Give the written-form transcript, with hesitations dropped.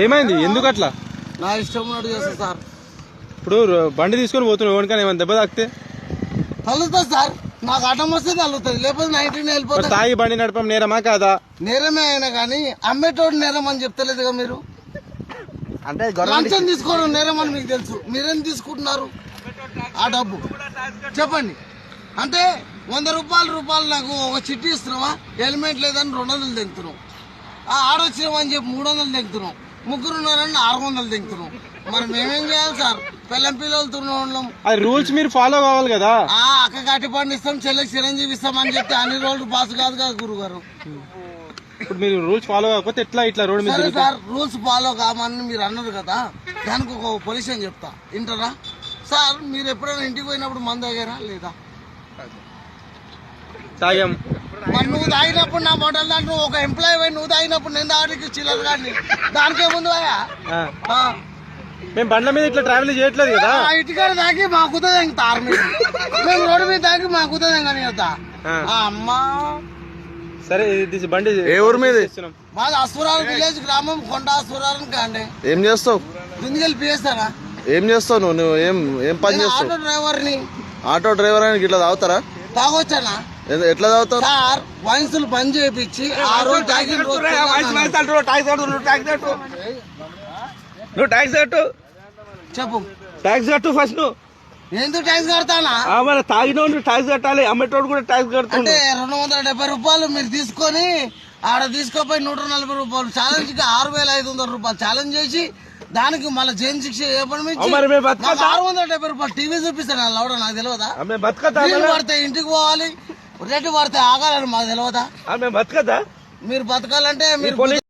ఏమైంది? ఎందుకు అట్లా? నా ఇష్టం ఉన్నట్టు చేస్తా సార్. ఇప్పుడు బండి తీసుకొని పోతున్నావు, ఎవరికైనా ఏమైనా దెబ్బ తాకితే తల్లుతుంది సార్. నాకు అడ్డం వస్తే తల్లుతుంది, లేకపోతే 19 వెళ్ళిపోతుంది. తాగి బండి నడపం నేరమా కాదా? నేరమే అయినా కానీ అమ్మేటోడు నేరం అని చెప్తలేదుగా మీరు. అంటే లంచం తీసుకోవడం నేరం అని మీకు తెలుసు, మీరేం తీసుకుంటున్నారు ఆ డబ్బు చెప్పండి. అంటే 100 రూపాయలు నాకు ఒక చిట్టి ఇస్తున్నావా? హెల్మెట్ లేదని 200 తెంగుతున్నావు, ఆడొచ్చినామని చెప్పి 300 తెంగుతున్నాం, ముగ్గురు ఉన్నారని 600 తెంగుతున్నాం. మరి మేమేం చేయాలి సార్? పిల్లం పిల్లలతో రూల్స్ మీరు ఫాలో కావాలి కదా. అక్క కట్టి పండిస్తాం, చెల్లెకి చిరంజీవి ఇస్తాం అని చెప్పి అన్ని రోజులు పాస్ కాదు కదా గురువు గారు. ఇప్పుడు మీరు రూల్స్ ఫాలో కాకపోతే ఎట్లా ఇట్లా రోడ్ మీద? సార్ రూల్స్ ఫాలో కామని మీరు అన్నారు కదా, దానికి ఒక పొజిషన్ చెప్తా వింటారా సార్? మీరు ఎప్పుడైనా ఇంటికి పోయినప్పుడు మందు తాగారా లేదా? తాగాం. మరి నువ్వు తాగినప్పుడు నా మోడల్ దాంట్లో ఒక ఎంప్లాయీ పోయి నువ్వు తాగినప్పుడు నేను తాగడానికి చిల్లర కానీ దానికే ముందు మేము బండ్ల మీద ఇట్లా ట్రావెల్ చేయట్లేదు కదా. ఇటుకాడ తాగి మా కుత తెంగుతారు మీరు, మేము రోడ్డు మీద తాగి మా కుత తెంగని చెప్తా అమ్మా. సరే బండి ఏ ఊరు మీద? మాది అసురాలు విలేజ్ గ్రామం, కొండ అసురాలు కాండి. ఏం చేస్తావు? దుందికెళ్ళి పిస్తారా? ఏం చేస్తావు నువ్వు? ఏం పని చేస్తావు? ఆటో డ్రైవర్ని. ఆటో డ్రైవర్ అని ఇట్లా తాగుతారా? తాగొచ్చానా? ఎట్లా తాగుతారు సార్? వయసులు బంద్ చేయించి ఆ రోజు తాగిన నువ్వు ట్యాక్స్ కట్టు. చెప్పు. ట్యాక్స్ కట్టు ఫస్ట్. నువ్వు ఎందుకు ట్యాక్స్ కడతానా? మరి తాగినోడు ట్యాక్స్ కట్టాలి, అమ్మేటోడు కూడా ట్యాక్స్ కడతాడు. అంటే 270 రూపాయలు మీరు తీసుకొని ఆడ తీసుకోపోయి 140 రూపాయలు ఛాలెంజ్ కి 6500 రూపాయలు ఛాలెంజ్ చేసి దానికి మళ్ళీ జైలు శిక్ష ఏ పని 670 రూపాయలు టీవీ చూపిస్తాను లౌడ నాకు తెలియదా? పడితే ఇంటికి పోవాలి, రేటు పడితే ఆగాలని మాకు తెలియదా? బతకదా? మీరు బతకాలంటే మీరు